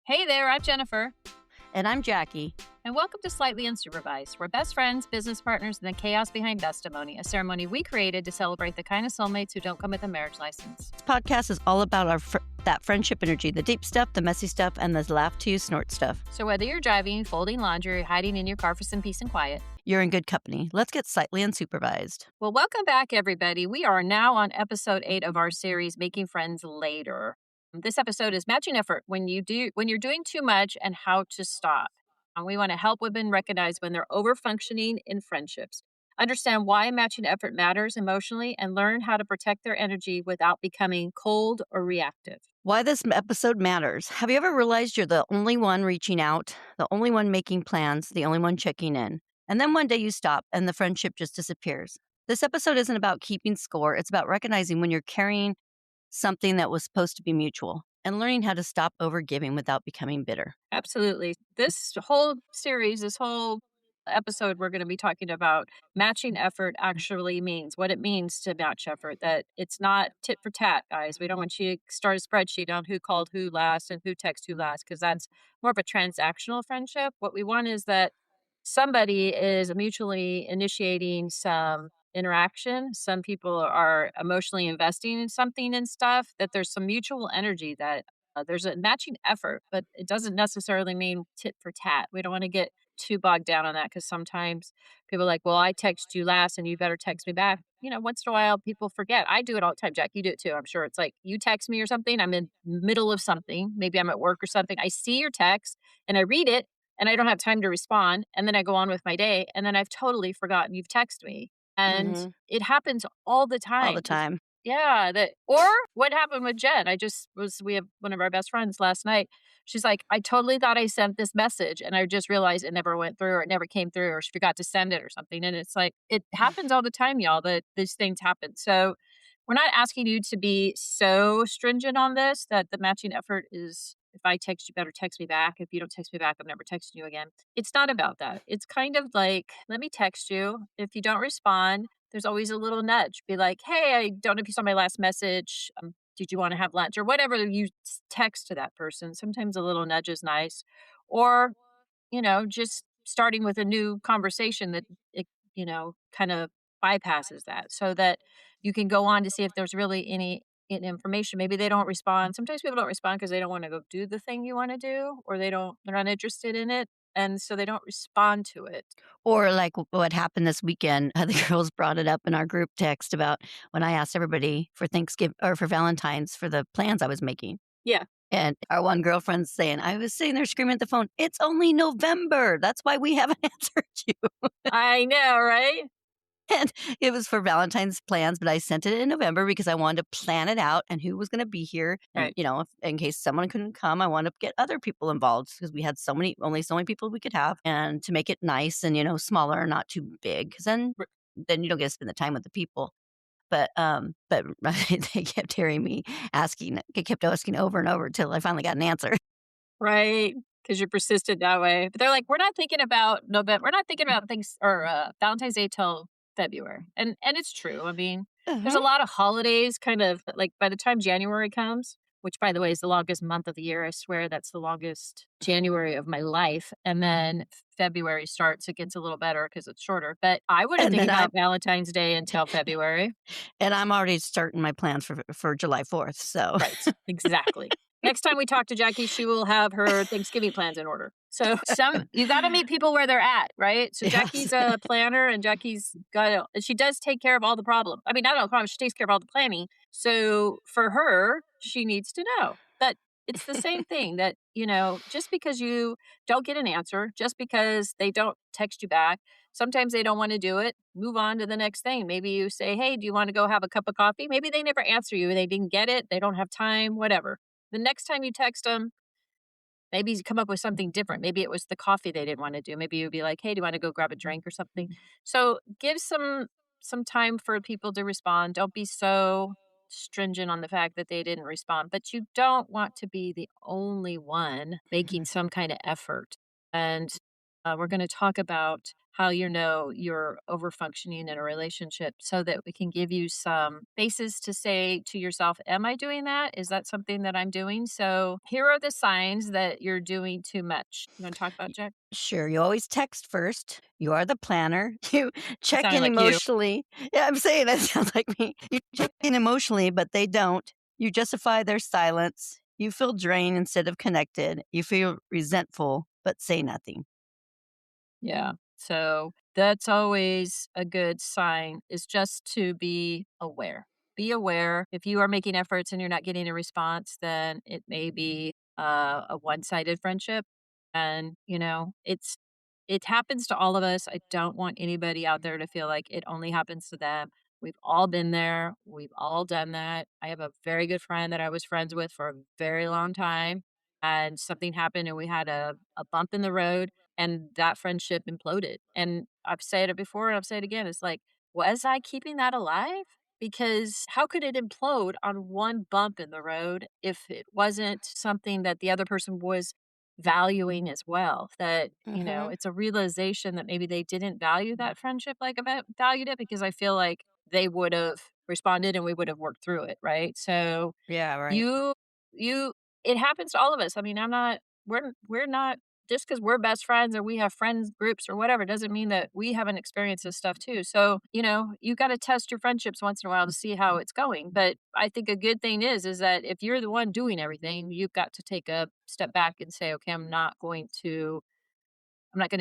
Hey there, I'm Jennifer, And I'm Jackie. and welcome to Slightly Unsupervised. We're best friends, business partners, and the chaos behind testimony, a ceremony we created to celebrate the kind of soulmates who don't come with a marriage license. This podcast is all about that friendship energy, the deep stuff, the messy stuff, and the laugh to you snort stuff. So whether you're driving, folding laundry, or hiding in your car for some peace and quiet, You're in good company. Let's get slightly unsupervised. well, welcome back, everybody. We are now on episode 8 of our series, Making Friends Later. This episode is matching effort when you're doing too much and how to stop. And we want to help women recognize when they're over-functioning in friendships, understand why matching effort matters emotionally, and learn how to protect their energy without becoming cold or reactive. Why this episode matters. Have you ever realized you're the only one reaching out, the only one making plans, the only one checking in? And then one day you stop and the friendship just disappears. This episode isn't about keeping score. It's about recognizing when you're carrying something that was supposed to be mutual and learning how to stop overgiving without becoming bitter. Absolutely. This whole series, this whole episode, we're going to be talking about matching effort actually means, what it means to match effort, that it's not tit for tat, guys. We don't want you to start a spreadsheet on who called who last and who texted who last, because that's more of a transactional friendship. What we want is that somebody is mutually initiating some interaction. Some people are emotionally investing in something and stuff, that there's some mutual energy, that there's a matching effort, but it doesn't necessarily mean tit for tat. We don't want to get too bogged down on that, because sometimes people are like, well, I text you last and you better text me back. Once in a while people forget. I do it all the time. Jack, you do it too. I'm sure it's like you text me or something. I'm in middle of something. Maybe I'm at work or something. I see your text and I read it and I don't have time to respond. And then I go on with my day. And then I've totally forgotten you've texted me. And it happens all the time. All the time. Yeah. Or what happened with Jen? We have one of our best friends last night. She's like, I totally thought I sent this message and I just realized it never went through, or it never came through, or she forgot to send it or something. And it's like, it happens all the time, y'all, that these things happen. So we're not asking you to be so stringent on this, that the matching effort is, if I text you, better text me back. If you don't text me back, I'm never texting you again. It's not about that. It's kind of like, let me text you. If you don't respond, there's always a little nudge. Be like, hey, I don't know if you saw my last message. Did you want to have lunch? Or whatever you text to that person. Sometimes a little nudge is nice. Or, just starting with a new conversation that it, kind of bypasses that, so that you can go on to see if there's really any information. Maybe they don't respond. Sometimes people don't respond because they don't want to go do the thing you want to do, or they're not interested in it. And so they don't respond to it. Or like what happened this weekend, the girls brought it up in our group text about when I asked everybody for Thanksgiving or for Valentine's for the plans I was making. Yeah. And our one girlfriend's saying, I was sitting there screaming at the phone, it's only November. That's why we haven't answered you. I know, right? And it was for Valentine's plans, but I sent it in November because I wanted to plan it out and who was going to be here. And, Right. In case someone couldn't come, I wanted to get other people involved because we had only so many people we could have, and to make it nice and, smaller, not too big. Because then you don't get to spend the time with the people. But they kept hearing me kept asking over and over until I finally got an answer. Right. Because you're persistent that way. But they're like, we're not thinking about November. We're not thinking about things, or Valentine's Day till February. And it's true. I mean, there's a lot of holidays, kind of like by the time January comes, which by the way is the longest month of the year. I swear that's the longest January of my life. And then February starts, it gets a little better because it's shorter. But I wouldn't think about Valentine's Day until February. And I'm already starting my plans for July 4th. So right, exactly. Next time we talk to Jackie, she will have her Thanksgiving plans in order. So you got to meet people where they're at, right? So Jackie's a planner, and and she does take care of all the problems. I mean, not all the problems, she takes care of all the planning. So for her, she needs to know that it's the same thing, that, just because you don't get an answer, just because they don't text you back, sometimes they don't want to do it, move on to the next thing. Maybe you say, hey, do you want to go have a cup of coffee? Maybe they never answer you. They didn't get it. They don't have time, whatever. The next time you text them, maybe you come up with something different. Maybe it was the coffee they didn't want to do. Maybe you'd be like, hey, do you want to go grab a drink or something? So give some time for people to respond. Don't be so stringent on the fact that they didn't respond. But you don't want to be the only one making some kind of effort. And we're going to talk about how you know you're over functioning in a relationship so that we can give you some basis to say to yourself, am I doing that? Is that something that I'm doing? So here are the signs that you're doing too much. You want to talk about Jack? Sure, you always text first. You are the planner. You That check sounded in like you. emotionally. Yeah, I'm saying that sounds like me. You check in emotionally, but they don't. You justify their silence. You feel drained instead of connected. You feel resentful, but say nothing. Yeah. So that's always a good sign is just to be aware. Be aware. If you are making efforts and you're not getting a response, then it may be a one-sided friendship. And, it happens to all of us. I don't want anybody out there to feel like it only happens to them. We've all been there. We've all done that. I have a very good friend that I was friends with for a very long time. And something happened and we had a bump in the road and that friendship imploded. And I've said it before and I'll say it again. It's like, was I keeping that alive? Because how could it implode on one bump in the road if it wasn't something that the other person was valuing as well? That, Hmm. it's a realization that maybe they didn't value that friendship like I valued it because I feel like they would have responded and we would have worked through it. Right. So Yeah, right. you you it happens to all of us. I mean, we're not just because 'cause we're best friends or we have friends groups or whatever doesn't mean that we haven't experienced this stuff too. So, you gotta test your friendships once in a while to see how it's going. But I think a good thing is that if you're the one doing everything, you've got to take a step back and say, "Okay, I'm not gonna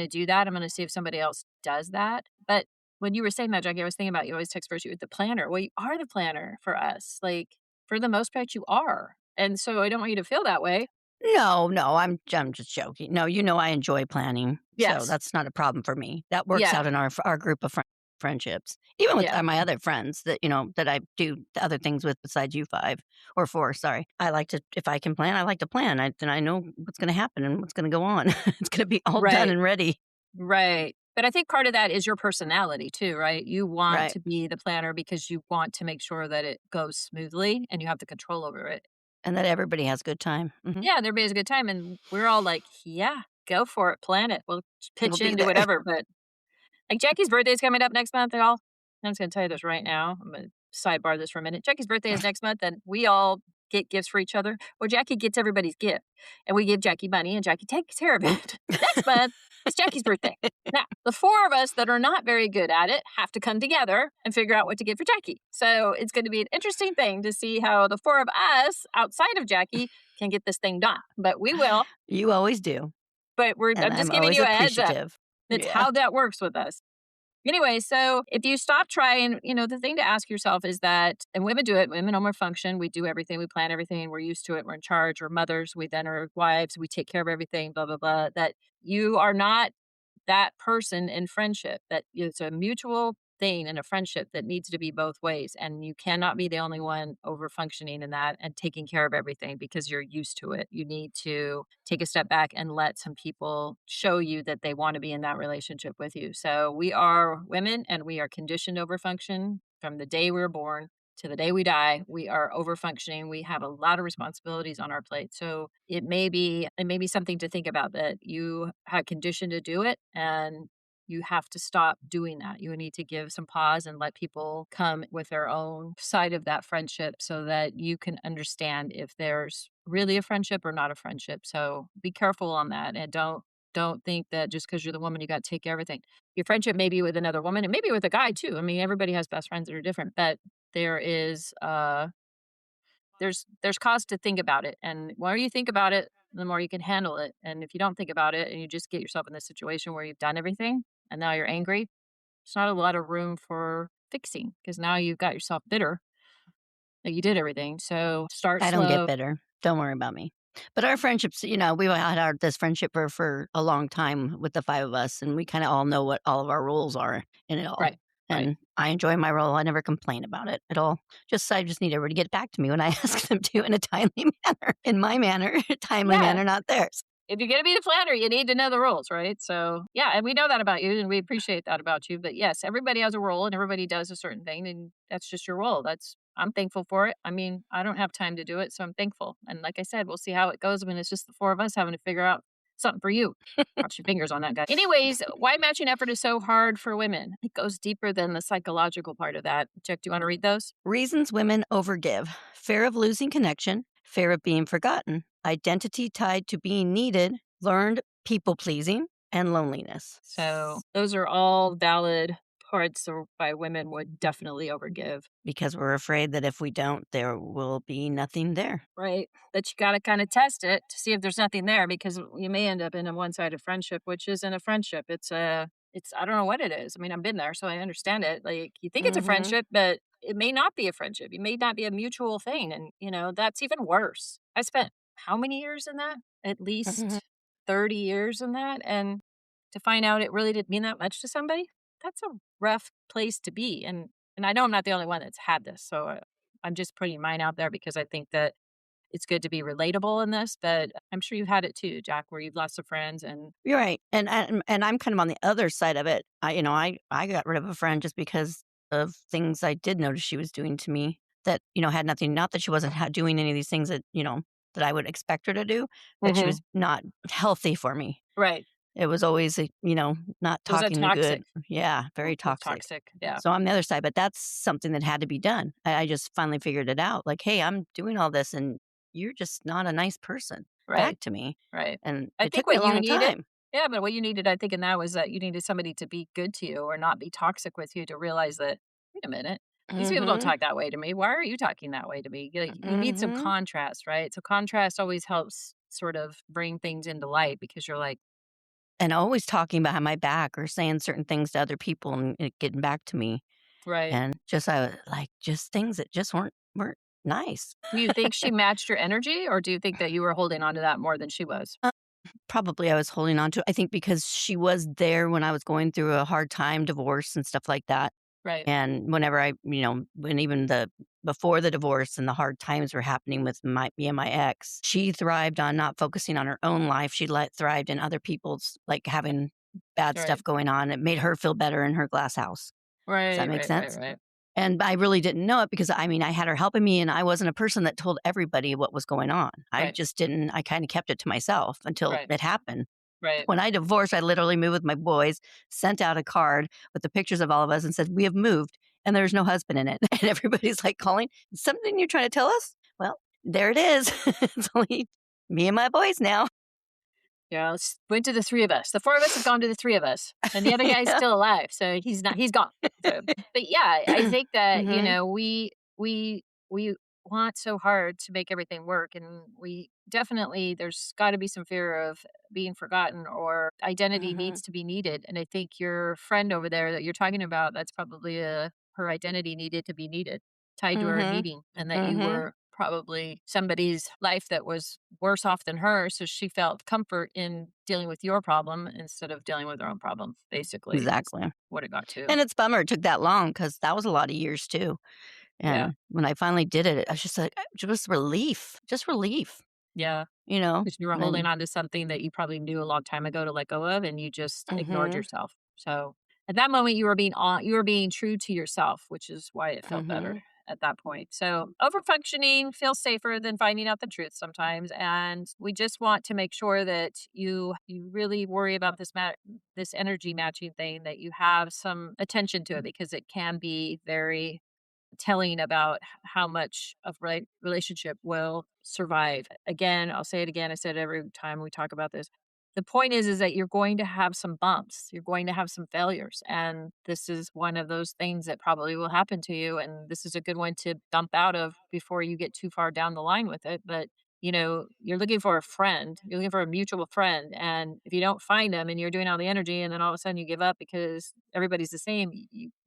do that. I'm gonna see if somebody else does that." But when you were saying that, Jackie, I was thinking about you always text first, you with the planner. Well, you are the planner for us. Like, for the most part, you are. And so I don't want you to feel that way. No, no, I'm just joking. No, I enjoy planning, so Yes. that's not a problem for me. That works Yeah. out in our group of friendships. Even with Yeah. my other friends that, that I do the other things with besides you 5 or 4, sorry. I like to if I can plan, I like to plan. Then I know what's gonna happen and what's gonna go on. It's gonna be all done Right. and ready. Right. But I think part of that is your personality too, right? You want Right, to be the planner because you want to make sure that it goes smoothly and you have the control over it. and that everybody has a good time. Mhm. Yeah, and everybody has a good time. And we're all like, yeah, go for it, plan it. We'll We'll pitch be in, do there. whatever. But like Jackie's birthday is coming up next month, y'all. I'm just gonna tell you this right now. I'm gonna sidebar this for a minute. Jackie's birthday is next month, and we all get gifts for each other. Well, Jackie gets everybody's gift, and we give Jackie money, and Jackie takes care of it. Next month, it's Jackie's birthday. Now, the four of us that are not very good at it have to come together and figure out what to get for Jackie. So it's going to be an interesting thing to see how the four of us outside of Jackie can get this thing done. But we will. You always do, But and I'm just I'm giving always you a heads up. appreciative. It's Yeah. how that works with us. Anyway, so if you stop trying, the thing to ask yourself is that, and women do it, women almost function. We do everything, we plan everything, we're used to it, we're in charge, we're mothers, we then are wives, we take care of everything, blah, blah, blah. That you are not that person in friendship, that it's a mutual thing in a friendship that needs to be both ways. And you cannot be the only one over functioning in that and taking care of everything because you're used to it. You need to take a step back and let some people show you that they want to be in that relationship with you. So we are women and we are conditioned over function from the day we were born to the day we die. We are over functioning. We have a lot of responsibilities on our plate. So it may be something to think about that you have conditioned to do it and you have to stop doing that. You need to give some pause and let people come with their own side of that friendship so that you can understand if there's really a friendship or not a friendship. So be careful on that and don't think that just because you're the woman you got to take care of everything. Your friendship may be with another woman and maybe with a guy too. I mean, everybody has best friends that are different, but there is there's cause to think about it, and the more you think about it, the more you can handle it, and if you don't think about it and you just get yourself in this situation where you've done everything and now you're angry, there's not a lot of room for fixing because now you've got yourself bitter that you did everything, so start I don't get slow. bitter. Don't worry about me. But our friendships, we've had this friendship for a long time with the 5 of us, and we kinda all know what all of our roles are in it all. Right, right. And I enjoy my role. I never complain about it at all. I just need everybody to get back to me when I ask them to in a timely manner, in my manner, timely Yeah. manner, not theirs. If you're gonna be the flanner, you need to know the rules, right? So, yeah, and we know that about you, and we appreciate that about you. But yes, everybody has a role, and everybody does a certain thing, and that's just your role. I'm thankful for it. I mean, I don't have time to do it, so I'm thankful. And like I said, we'll see how it goes when it's just the four of us having to figure out something for you. Cross your fingers on that guy. Anyways, why matching effort is so hard for women? It goes deeper than the psychological part of that. Jack, do you want to read those? Reasons women overgive: fear of losing connection, fear of being forgotten, identity tied to being needed, learned people pleasing, and loneliness. So those are all valid parts of why women would definitely overgive. Because we're afraid that if we don't, there will be nothing there. Right. But you got to kind of test it to see if there's nothing there because you may end up in a one-sided friendship, which isn't a friendship. It's I don't know what it is. I mean, I've been there, so I understand it. Like you think it's a Mhm, friendship, but it may not be a friendship. It may not be a mutual thing. And, that's even worse. I spent how many years in that? At mhm. least 30 years in that. And to find out it really didn't mean that much to somebody, that's a rough place to be. And I know I'm not the only one that's had this. So I'm just putting mine out there because I think that it's good to be relatable in this, but I'm sure you've had it too, Jack, where you've lost some friends and You're right, and I'm kind of on the other side of it. I got rid of a friend just because of things I did notice she was doing to me that, had nothing, not that she wasn't doing any of these things that, that I would expect her to do, but she Mhm. was not healthy for me. Right. It was always, not It was a talking good. toxic. Yeah, It very was toxic. toxic. Yeah. So I'm the other side, but that's something that had to be done. I just finally figured it out. Like, hey, I'm doing all this and you're just not a nice person Right. back to me. Right. And I it think took me what a you long needed time. yeah, but what you needed, I think, in that was that you needed somebody to be good to you or not be toxic with you to realize that, wait a minute, these people don't Mhm. talk that way to me. Why are you talking that way to me? Like, you need some Mhm. contrast, right? So contrast always helps sort of bring things into light because you're like, And always talking behind my back or saying certain things to other people and it getting back to me. right. And just like just things that just weren't nice. Do you think she matched your energy or do you think that you were holding on to that more than she was? Uh, Probably I was holding on to, I think, because she was there when I was going through a hard time, divorce and stuff like that. Right. And whenever when even before the divorce and the hard times were happening with me and my ex, she thrived on not focusing on her own life. She thrived in other people's, like having bad Right. stuff going on. It made her feel better in her glass house. Does that Right, make right, right, sense? right. And I really didn't know it because I mean, I had her helping me and I wasn't a person that told everybody what was going on. I Right. just didn't, I kind of kept it to myself until Right. it happened. Right. When I divorced, I literally moved with my boys, sent out a card with the pictures of all of us and said, "We have moved," and there's no husband in it. And everybody's like calling, "Something you're trying to tell us?" Well, there it is. It's only me and my boys now. Yeah, let's went to the 3 of us. The 4 of us have gone to the 3 of us, and the other guy's Yeah. still alive, so he's gone. So but yeah, I think that, Mhm. we want so hard to make everything work, and we definitely there's gotta be some fear of being forgotten or identity Mhm. needs to be needed, and I think your friend over there that you're talking about, that's probably, her identity needed to be needed, tied to her Mhm. needing, and that you Mhm. were probably somebody's life that was worse off than her, so she felt comfort in dealing with your problem instead of dealing with her own problem, basically, is Exactly. what it got to. And it's bummer it took that long because that was a lot of years too. Yeah, And when I finally did it, I was just like, just relief, yeah, you know? because you were holding And on to something that you probably knew a long time ago to let go of, and you just ignored mhm. yourself. So, at that moment, you were being true to yourself, which is why it felt better Mhm. at that point. So, overfunctioning feels safer than finding out the truth sometimes, and we just want to make sure that you really worry about this energy matching thing, that you have some attention to it because it can be very telling about how much of relationship will survive. Again, I'll say it again. I said it every time we talk about this. The point is that you're going to have some bumps. You're going to have some failures, and this is one of those things that probably will happen to you. And this is a good one to dump out of before you get too far down the line with it. But you're looking for a friend. You're looking for a mutual friend, and if you don't find them, and you're doing all the energy, and then all of a sudden you give up because everybody's the same,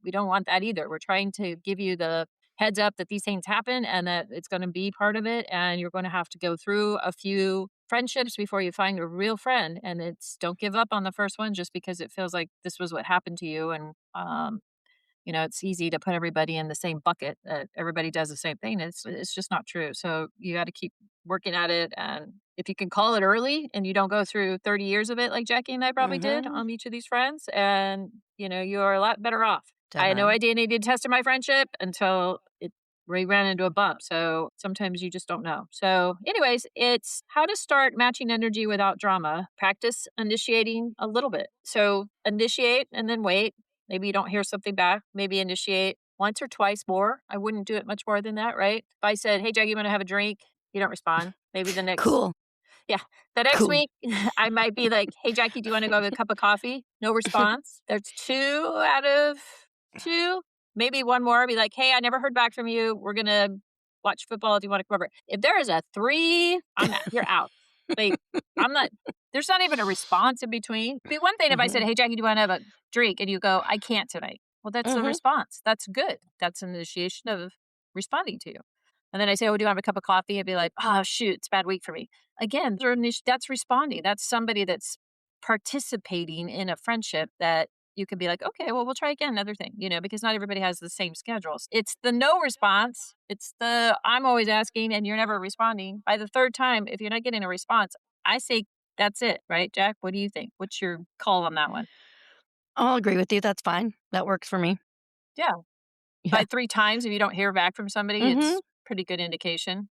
we don't want that either. We're trying to give you the heads up that these things happen and that it's going to be part of it, and you're going to have to go through a few friendships before you find a real friend. And it's don't give up on the first one just because it feels like this was what happened to you. And it's easy to put everybody in the same bucket that everybody does the same thing. It's just not true. So you got to keep working at it. And if you can call it early and you don't go through 30 years of it like Jackie and I probably did Mhm. on each of these friends, and you're a lot better off. I had no Definitely. idea I needed to test my friendship until it we ran into a bump. So sometimes you just don't know. So, anyways, it's how to start matching energy without drama. Practice initiating a little bit. So, initiate and then wait. Maybe you don't hear something back. Maybe initiate once or twice more. I wouldn't do it much more than that, right? If I said, "Hey, Jackie, you want to have a drink?" You don't respond. Maybe the next Cool. yeah. The next Cool. week, I might be like, "Hey, Jackie, do you wanna go have a cup of coffee?" No response. There's 2 out of 2, maybe 1 more. Be like, "Hey, I never heard back from you. We're gonna watch football. Do you wanna come over?" If there is a 3, you're out. Like, I'm not there's not even a response in between. Be one thing if I said, Mhm. "Hey, Jackie, do you wanna have a drink?" And you go, "I can't tonight." Well, that's a Mhm. response. That's good. That's an initiation of responding to you. And then I say, "Oh, do you want a cup of coffee?" I'd be like, "Oh, shoot, it's a bad week for me." Again, that's responding. That's somebody that's participating in a friendship that you could be like, "Okay, well, we'll try again, another thing," because not everybody has the same schedules. It's the no response. It's the I'm always asking and you're never responding. By the 3rd time, if you're not getting a response, I say that's it, right, Jack? What do you think? What's your call on that one? I'll agree with you, that's fine. That works for me. Yeah. By Yeah. 3 times, if you don't hear back from somebody, Mhm. it's pretty good indication.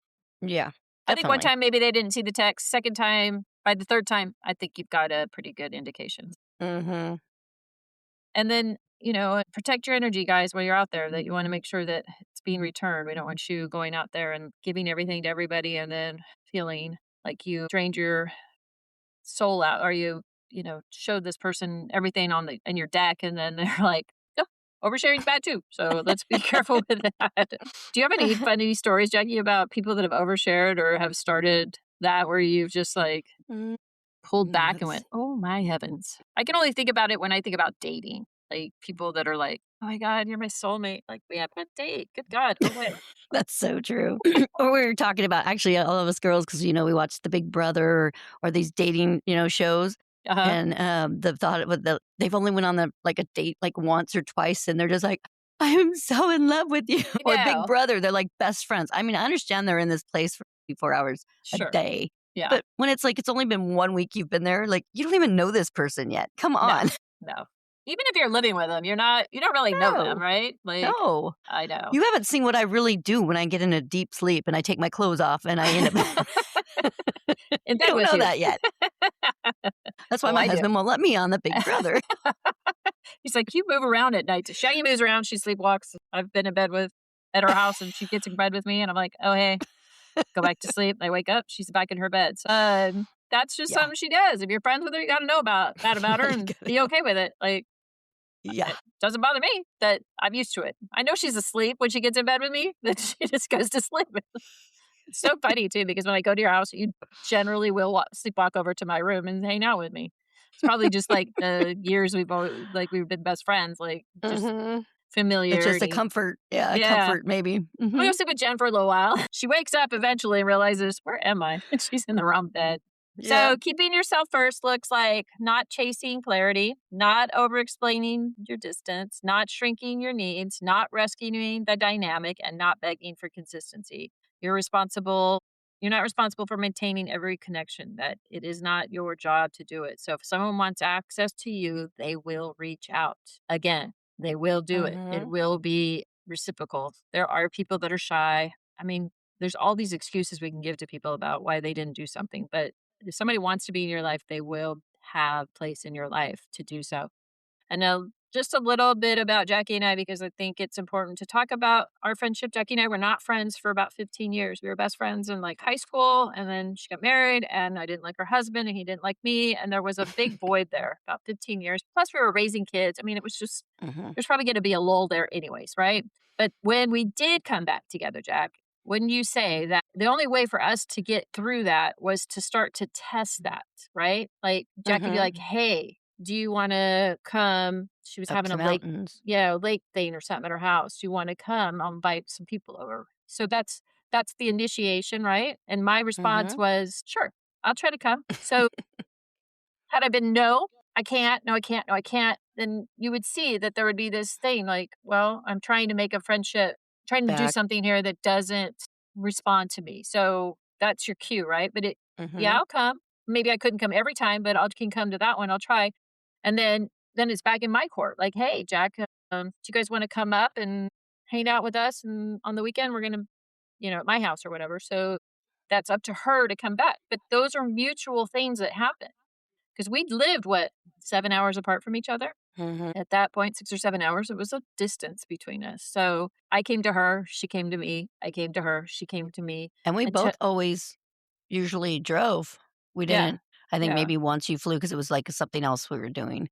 Yeah, I think one definitely. time maybe they didn't see the text. Second time, by the 3rd time, I think you've got a pretty good indication. Mhm. And then, protect your energy, guys, while you're out there, that you want to make sure that it's being returned. We don't want you going out there and giving everything to everybody and then feeling like you drained your soul out or showed this person everything on the in your deck and then they're like, "No, oversharing is bad too." So let's be careful with that. Do you have any funny stories, Jackie, about people that have overshared or have started that where you've just like Mm, pulled back and let's went, "Oh my heavens." I can only think about it when I think about dating, like, people that are like, "Oh my god, you're my soulmate." Like, "We haven't date. Good god." Oh, wait. That's so true. Or we were talking about actually all of us girls because we watch the Big Brother or these dating, shows, Uh-huh. and, the thought with they've only went on like a date, like, once or twice, and they're just like, "I am so in love with you." I Or Big know. Brother, they're like best friends. I mean, I understand they're in this place for 24 hours a Sure. day, Yeah. but when it's like it's only been 1 week you've been there, like, you don't even know this person yet. Come No. on. No. Even if you're living with them, you don't really know them, No. right? Like, No. I know. You haven't seen what I really do when I get in a deep sleep and I take my clothes off and I end up In you bed don't with know you. that yet. That's why Oh, my I do. husband won't let me on the Big Brother. He's like, "You move around at night." Shaggy moves around, she sleepwalks. I've been in bed with at her house, and she gets in bed with me, and I'm like, "Oh, hey." Go back to sleep. I wake up, she's back in her bed. So, that's just Yeah. something she does. If you're friends with her, you gotta know about that about her Yeah, you and gotta be know. okay with it. Like, Yeah. it doesn't bother me that I'm used to it. I know she's asleep when she gets in bed with me, that she just goes to sleep. It's so funny too because when I go to your house, you generally will sleepwalk over to my room and hang out with me. It's probably just like the years we've been best friends, like just Mhm. It's just a familiarity. comfort. Yeah, a Yeah. comfort maybe. I'll go Mhm. sleep with Jen for a little while. She wakes up eventually and realizes, "Where am I?" And she's in the wrong bed. Yeah. So, keeping yourself first looks like not chasing clarity, not over explaining your distance, not shrinking your needs, not rescuing the dynamic, and not begging for consistency. You're responsible. You're not responsible for maintaining every connection, that it is not your job to do it. So, if someone wants access to you, they will reach out. Again, they will do it. It Mhm. will be reciprocal. There are people that are shy. I mean, there's all these excuses we can give to people about why they didn't do something, but if somebody wants to be in your life, they will have place in your life to do so. And now, just a little bit about Jackie and I, because I think it's important to talk about our friendship. Jackie and I were not friends for about 15 years. We were best friends in like high school, and then she got married, and I didn't like her husband, and he didn't like me. And there was a big void there about 15 years. Plus, we were raising kids. I mean, it was just, Mhm. there's probably going to be a lull there, anyways, right? But when we did come back together, Jack, wouldn't you say that the only way for us to get through that was to start to test that, right? Like, Jackie be like, Mhm. "Hey, do you wanna come?" She was Up having to a mountains. lake thing or something at her house. "Do you wanna come? I'll invite some people over." So that's the initiation, right? And my response Mhm. was, "Sure, I'll try to come." So had I been, "No, I can't. No, I can't. No, I can't," then you would see that there would be this thing like, "Well, I'm trying to make a friendship, trying to do Back. something here that doesn't respond to me." So that's your cue, right? But yeah, Mhm. I'll come. Maybe I couldn't come every time, but I can come to that one. I'll try. And then it's back in my court. Like, "Hey, Jack, do you guys want to come up and hang out with us, and on the weekend, we're gonna, at my house or whatever. So that's up to her to come back. But those are mutual things that happen because we'd lived, what, 7 hours apart from each other Mhm. at that point, 6 or 7 hours. It was a distance between us. So I came to her, she came to me. I came to her, she came to me. And we And to, both always usually drove. We yeah, didn't I think yeah, maybe once you flew because it was, like, something else we were doing,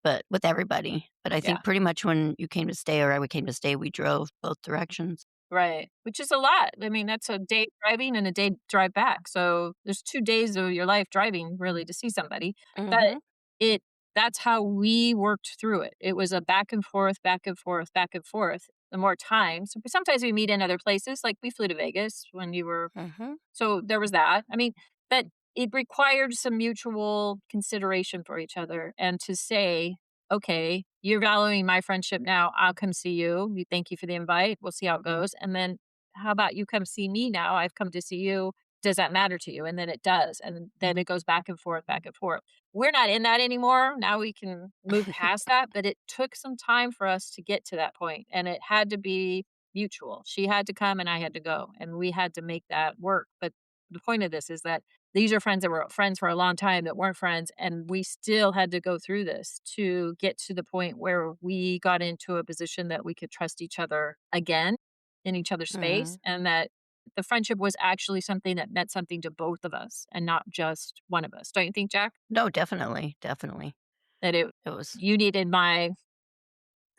but with everybody. But I yeah. think pretty much when you came to stay or I came to stay, we drove both directions. Right, which is a lot. I mean, that's a day driving and a day drive back, so there's 2 days of your life driving really to see somebody, but Mhm. it that's how we worked through it. It was a back and forth, back and forth, back and forth, the more times. But sometimes we meet in other places, like we flew to Vegas when you were, Mhm. so there was that. I mean, but it required some mutual consideration for each other and to say, okay, you're valuing my friendship now. I'll come see you. You thank you for the invite. We'll see how it goes. And then how about you come see me now? I've come to see you. Does that matter to you? And then it does. And then it goes back and forth, back and forth. We're not in that anymore. Now we can move past that. But it took some time for us to get to that point, and it had to be mutual. She had to come and I had to go. And we had to make that work. But the point of this is that these are friends that were friends for a long time that weren't friends, and we still had to go through this to get to the point where we got into a position that we could trust each other again in each other's space, Mhm. and that the friendship was actually something that meant something to both of us and not just one of us. Don't you think, Jack? No, definitely, definitely. That it It was you needed my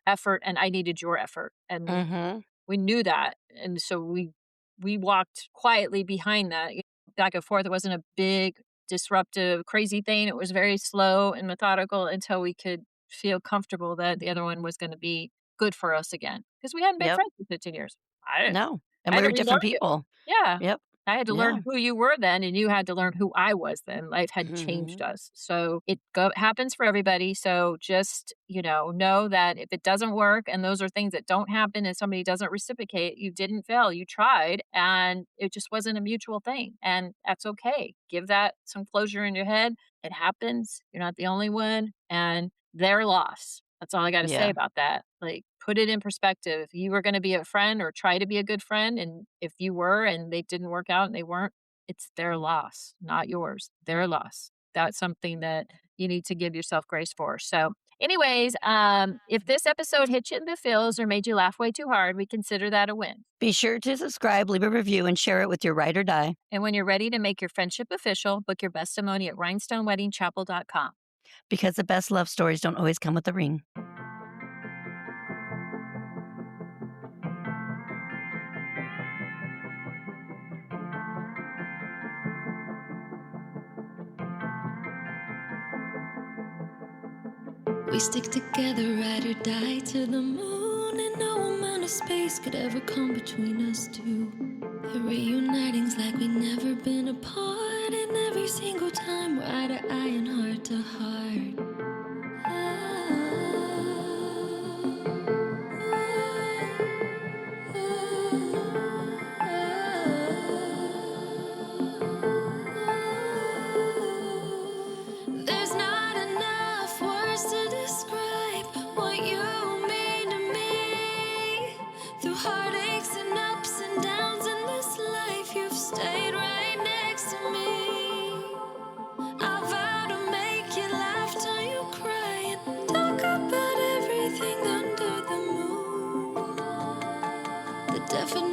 effort and I needed your effort, and Mhm. we knew that, and so we walked quietly behind that, back and forth. It wasn't a big, disruptive, crazy thing. It was very slow and methodical until we could feel comfortable that the other one was gonna be good for us again, because we hadn't been Yep. friends for 15 years. I No, and I we had to were relearn different you. people. Yeah. Yep. I had to learn Yeah. who you were then, and you had to learn who I was then. Life had changed Mhm. us. So it happens for everybody. So just, know that if it doesn't work and those are things that don't happen and somebody doesn't reciprocate, you didn't fail. You tried and it just wasn't a mutual thing. And that's okay. Give that some closure in your head. It happens. You're not the only one. And their loss. That's all I got to say Yeah. about that. Like, put it in perspective. You were going to be a friend or try to be a good friend. And if you were and they didn't work out and they weren't, it's their loss, not yours. Their loss. That's something that you need to give yourself grace for. So, anyways, if this episode hit you in the feels or made you laugh way too hard, we consider that a win. Be sure to subscribe, leave a review, and share it with your ride or die And when you're ready to make your friendship official, book your testimony at rhinestoneweddingchapel.com. because the best love stories don't always come with a ring. We stick together, ride or die to the moon, and no amount of space could ever come between us two. The reuniting's like we never been apart, and every single time we're eye to eye and heart to heart. There's not enough words to describe what you mean to me. Through heartaches and ups and downs in this life, you've stayed right next to me. I vow to make you laugh till you cry and talk about everything under the moon. The definition